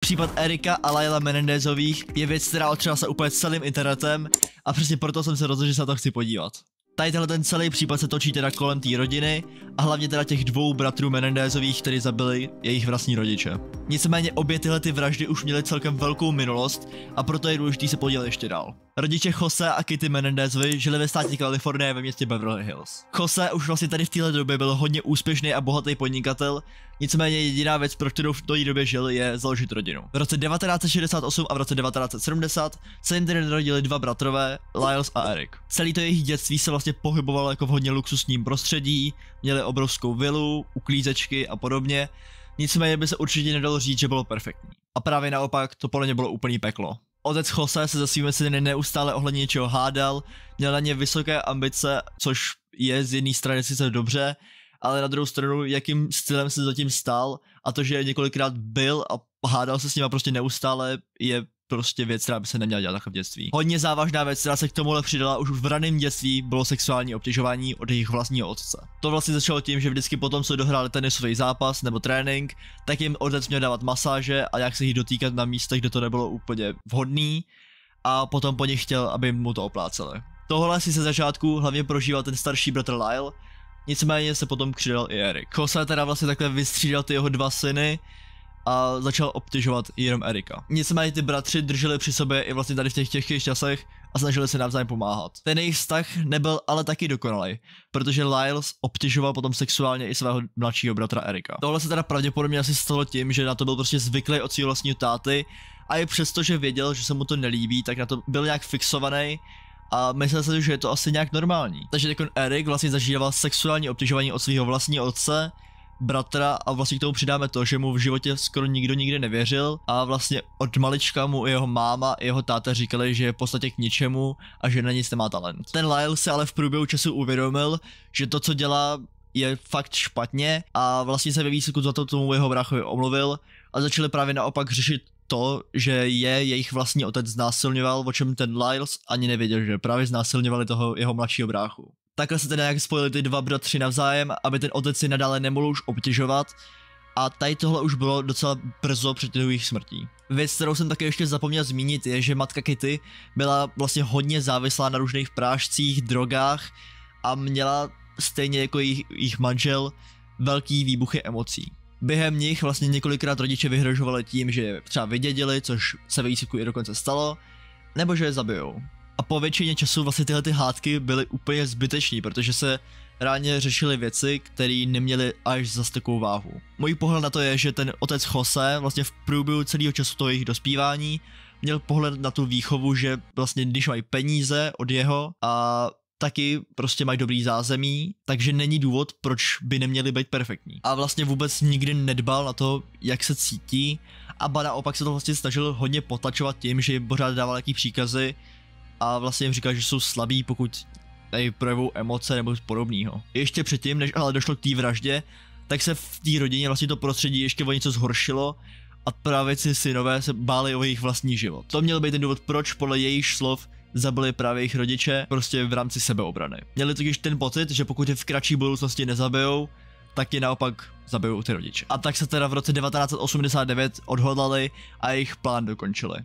Případ Erika a Laila Menendezových je věc, která otřela se úplně celým internetem a přesně proto jsem se rozhodl, že se na to chci podívat. Tady ten celý případ se točí teda kolem té rodiny a hlavně teda těch dvou bratrů Menendezových, kteří zabili jejich vlastní rodiče. Nicméně obě tyhle ty vraždy už měly celkem velkou minulost a proto je důležité se podívat ještě dál. Rodiče Jose a Kitty Menendezovi žili ve státě Kalifornie ve městě Beverly Hills. Jose už vlastně tady v téhle době byl hodně úspěšný a bohatý podnikatel, nicméně jediná věc, pro kterou v té době žil, je založit rodinu. V roce 1968 a v roce 1970 se jim tedy narodili dva bratrové, Lyles a Eric. Celý to jejich dětství se vlastně pohybovalo jako v hodně luxusním prostředí, měli obrovskou vilu, uklízečky a podobně, nicméně by se určitě nedalo říct, že bylo perfektní. A právě naopak, to podle ně bylo úplný peklo. Otec Jose se za svými syny neustále ohledně něčeho hádal, měl na ně vysoké ambice, což je z jedné strany sice dobře, ale na druhou stranu, jakým stylem se zatím stál a to, že několikrát byl a hádal se s nima prostě neustále, je prostě věc, která by se neměla dělat takhle v dětství. Hodně závažná věc, která se k tomuhle přidala už v raném dětství, bylo sexuální obtěžování od jejich vlastního otce. To vlastně začalo tím, že vždycky potom, co dohráli tenisový zápas nebo trénink, tak jim otec měl dávat masáže a jak se jich dotýkat na místech, kde to nebylo úplně vhodný a potom po nich chtěl, aby mu to opláceli. Tohle si se začátku hlavně prožíval ten starší bratr Lyle, nicméně se potom přidal i Eric. Jose teda vlastně takhle vystřídal ty jeho dva syny a začal obtěžovat jenom Erika. Nicméně ty bratři drželi při sobě i vlastně tady v těch těžkých časech a snažili se navzájem pomáhat. Ten jejich vztah nebyl ale taky dokonalý, protože Lyles obtěžoval potom sexuálně i svého mladšího bratra Erika. Tohle se teda pravděpodobně asi stalo tím, že na to byl prostě zvyklý od svého vlastního táty a i přesto, že věděl, že se mu to nelíbí, tak na to byl nějak fixovaný a myslel si, že je to asi nějak normální. Takže jako Eric vlastně zažíval sexuální obtěžování od svého vlastního otce, bratra a vlastně k tomu přidáme to, že mu v životě skoro nikdo nikdy nevěřil a vlastně od malička mu jeho máma i jeho táta říkali, že je v podstatě k ničemu a že na nic nemá talent. Ten Lyle se ale v průběhu času uvědomil, že to, co dělá, je fakt špatně a vlastně se ve výsledku za to tomu jeho bráchovi omluvil a začali právě naopak řešit to, že jejich vlastní otec znásilňoval, o čem ten Lyles ani nevěděl, že právě znásilňovali toho jeho mladšího bráchu. Takhle se teda nějak spojili ty dva bratři navzájem, aby ten otec si nadále nemohl už obtěžovat a tady tohle už bylo docela brzo před jejich smrtí. Věc, kterou jsem také ještě zapomněl zmínit, je, že matka Kitty byla vlastně hodně závislá na různých prášcích, drogách a měla stejně jako jejich manžel velký výbuchy emocí. Během nich vlastně několikrát rodiče vyhrožovali tím, že je třeba vydědili, což se ve výsledku i dokonce stalo, nebo že je zabijou. A po většině času vlastně tyhle ty hádky byly úplně zbytečný, protože se reálně řešily věci, které neměly až zas takovou váhu. Můj pohled na to je, že ten otec Jose vlastně v průběhu celého času toho jejich dospívání měl pohled na tu výchovu, že vlastně když mají peníze od jeho a taky prostě mají dobrý zázemí, takže není důvod, proč by neměli být perfektní. A vlastně vůbec nikdy nedbal na to, jak se cítí a ba naopak se to vlastně snažil hodně potlačovat tím, že jim pořád dával jaký příkazy a vlastně jim říkal, že jsou slabí, pokud tady projevou emoce nebo podobného. Ještě předtím, než ale došlo k té vraždě, tak se v té rodině vlastně to prostředí ještě o něco zhoršilo a právě si synové se báli o jejich vlastní život. To měl být ten důvod, proč podle jejich slov zabili právě jejich rodiče prostě v rámci sebeobrany. Měli totiž ten pocit, že pokud je v kratší budoucnosti nezabijou, tak je naopak zabijou ty rodiče. A tak se teda v roce 1989 odhodlali a jejich plán dokončili.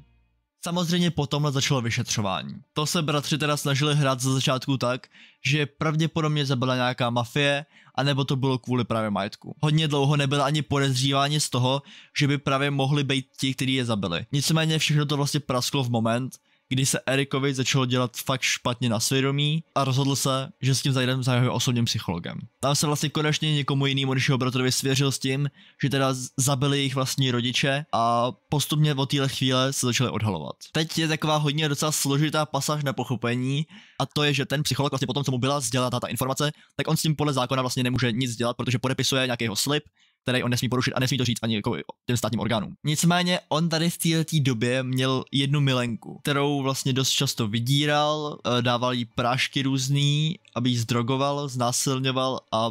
Samozřejmě potom začalo vyšetřování. To se bratři teda snažili hrát za začátku tak, že pravděpodobně zabila nějaká mafie, anebo to bylo kvůli právě majetku. Hodně dlouho nebylo ani podezřívání z toho, že by právě mohli být ti, kteří je zabili. Nicméně všechno to vlastně prasklo v moment, kdy se Ericovi začalo dělat fakt špatně na svědomí a rozhodl se, že s tím zajdeme za jeho osobním psychologem. Tam se vlastně konečně někomu jinému než jeho bratrovi svěřil s tím, že teda zabili jejich vlastní rodiče a postupně od téhle chvíle se začali odhalovat. Teď je taková hodně docela složitá pasáž na pochopení a to je, že ten psycholog vlastně potom, co mu byla sdělena ta informace, tak on s tím podle zákona vlastně nemůže nic dělat, protože podepisuje nějakýho slib, který on nesmí porušit a nesmí to říct ani jako těm státním orgánům. Nicméně on tady v této době měl jednu milenku, kterou vlastně dost často vydíral, dával jí prášky různý, aby jí zdrogoval, znásilňoval a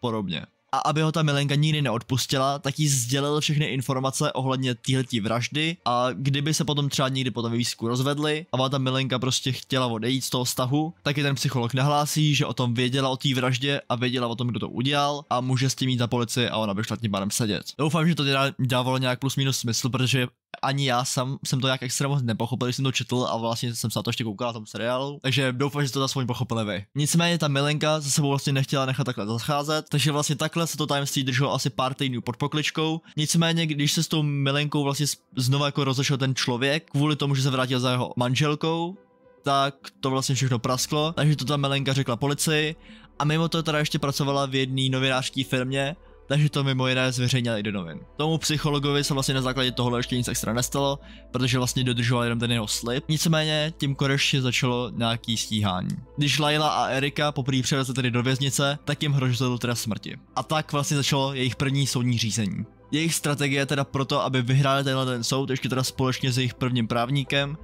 podobně. A aby ho ta milenka nikdy neodpustila, tak jí sdělil všechny informace ohledně téhletý vraždy a kdyby se potom třeba někdy potom ve výzku rozvedli a ta milenka prostě chtěla odejít z toho vztahu, tak je ten psycholog nahlásí, že o tom věděla o té vraždě a věděla o tom, kdo to udělal a může s tím jít na policii a ona by šla tím pádem sedět. Doufám, že to dávalo nějak plus minus smysl, protože ani já sám jsem to nějak extra moc nepochopil, když jsem to četl a vlastně jsem se na to ještě koukal na tom seriálu, takže doufám, že to aspoň pochopili vy. Nicméně ta milenka za sebou vlastně nechtěla nechat takhle zacházet, takže vlastně takhle se to tajemství drželo asi pár týdnů pod pokličkou. Nicméně, když se s tou milenkou vlastně znova jako rozešel ten člověk, kvůli tomu, že se vrátil za jeho manželkou, tak to vlastně všechno prasklo, takže to ta milenka řekla policii a mimo to teda ještě pracovala v jedné novinářské firmě, takže to mimo jiné zveřejnili i do novin. Tomu psychologovi se vlastně na základě tohohle ještě nic extra nestalo, protože vlastně dodržoval jenom ten jeho slib. Nicméně tím konečně začalo nějaký stíhání. Když Layla a Erika poprvé přivezli tedy do věznice, tak jim hrozil trest smrti. A tak vlastně začalo jejich první soudní řízení. Jejich strategie teda proto, aby vyhráli ten soud, ještě teda společně s jejich prvním právníkem,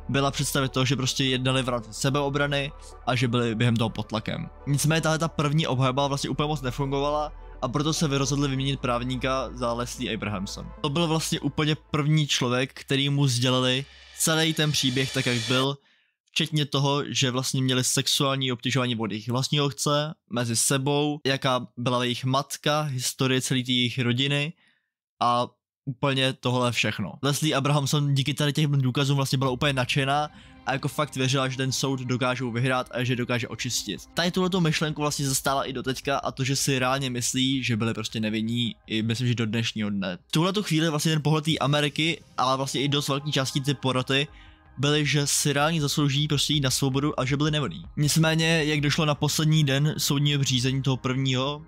byla představit to, že prostě jednali v rámci sebeobrany a že byli během toho pod tlakem. Nicméně ta první obhajoba vlastně úplně moc nefungovala a proto se rozhodli vyměnit právníka za Leslie Abrahamson. To byl vlastně úplně první člověk, který mu sdělili celý ten příběh tak, jak byl, včetně toho, že vlastně měli sexuální obtěžování od jejich vlastního otce, mezi sebou, jaká byla jejich matka, historie celé té jejich rodiny a úplně tohle všechno. Leslie Abrahamson díky tady těch důkazům vlastně byla úplně nadšená a jako fakt věřila, že ten soud dokážou vyhrát a že dokáže očistit. Tady tuhletu myšlenku vlastně zastála i do teďka a to, že si reálně myslí, že byli prostě nevinní, i myslím, že do dnešního dne. V tuhletu chvíli vlastně ten pohled té Ameriky, ale vlastně i dost velký částí ty poroty, byli, že si reálně zaslouží prostě jít na svobodu a že byli nevinní. Nicméně, jak došlo na poslední den soudního řízení toho prvního,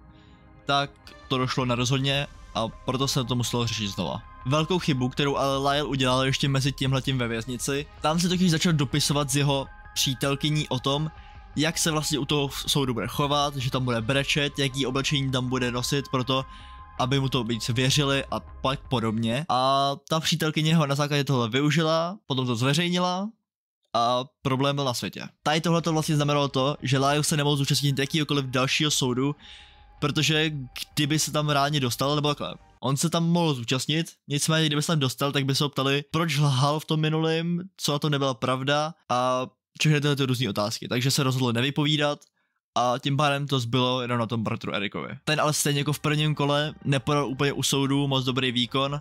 tak to došlo na rozhodně a proto se to muselo řešit znova. Velkou chybu, kterou ale Lyle udělal ještě mezi tímhletím ve věznici, tam se totiž začal dopisovat s jeho přítelkyní o tom, jak se vlastně u toho soudu bude chovat, že tam bude brečet, jaký oblečení tam bude nosit proto, aby mu to víc věřili a pak podobně. A ta přítelkyně ho na základě tohle využila, potom to zveřejnila a problém byl na světě. Tady tohle to vlastně znamenalo to, že Lyle se nemohl zúčastnit jakýkoliv dalšího soudu, protože kdyby se tam reálně dostal, nebo takhle, on se tam mohl zúčastnit, nicméně kdyby se tam dostal, tak by se ho ptali, proč lhal v tom minulém, co na to nebyla pravda a všechny tyhle různé otázky, takže se rozhodl nevypovídat a tím pádem to zbylo jenom na tom bratru Erikovi. Ten ale stejně jako v prvním kole nepodal úplně u soudu moc dobrý výkon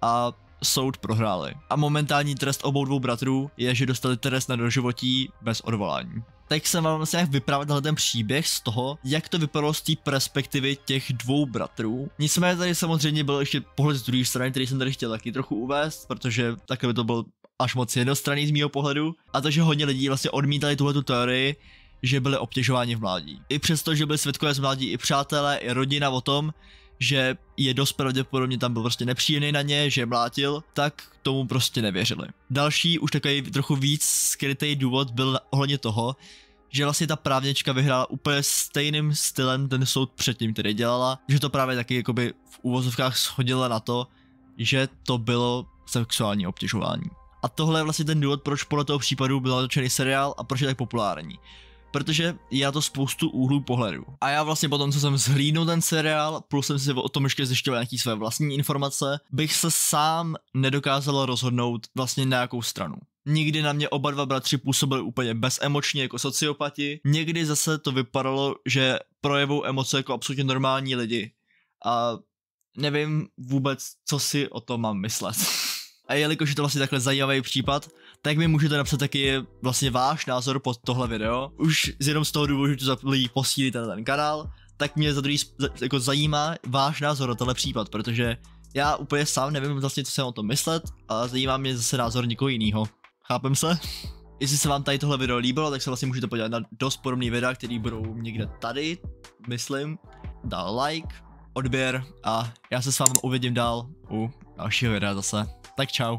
a soud prohráli. A momentální trest obou dvou bratrů je, že dostali trest na doživotí bez odvolání. Tak jsem vám vlastně vyprávěl ten příběh z toho, jak to vypadalo z té perspektivy těch dvou bratrů. Nicméně tady samozřejmě byl ještě pohled z druhé strany, který jsem tady chtěl taky trochu uvést, protože takhle to byl až moc jednostranný z mýho pohledu. A to, že hodně lidí vlastně odmítali tuhletu teorii, že byli obtěžováni v mládí. I přesto, že byli svědkové z mládí i přátelé, i rodina o tom, že je dost pravděpodobně tam byl prostě nepříjemný na ně, že je mlátil, tak tomu prostě nevěřili. Další, už takový trochu víc skrytý důvod byl ohledně toho, že vlastně ta právnička vyhrála úplně stejným stylem ten soud předtím, který dělala, že to právě taky jakoby v úvozovkách shodila na to, že to bylo sexuální obtěžování. A tohle je vlastně ten důvod, proč podle toho případu byl natočený seriál a proč je tak populární. Protože je to spoustu úhlů pohledu. A já vlastně potom, co jsem zhlídnul ten seriál, plus jsem si o tom ještě zjišťoval nějaký své vlastní informace, bych se sám nedokázal rozhodnout vlastně na jakou stranu. Nikdy na mě oba dva bratři působili úplně bezemočně jako sociopati, někdy zase to vypadalo, že projevou emoce jako absolutně normální lidi. A nevím vůbec, co si o tom mám myslet. A jelikož je to vlastně takhle zajímavý případ, tak mi můžete napsat taky vlastně váš názor pod tohle video. Už jenom z toho důvodu, že to za lidi posílí ten kanál, tak mě za druhý jako zajímá váš názor na tenhle případ, protože já úplně sám nevím vlastně, co jsem o tom myslet a zajímá mě zase názor někoho jiného. Chápem se? Jestli se vám tady tohle video líbilo, tak se vlastně můžete podívat na dost podobný videa, který budou někde tady, myslím. Dál like, odběr a já se s vámi uvidím dál u dalšího videa zase. Tak čau.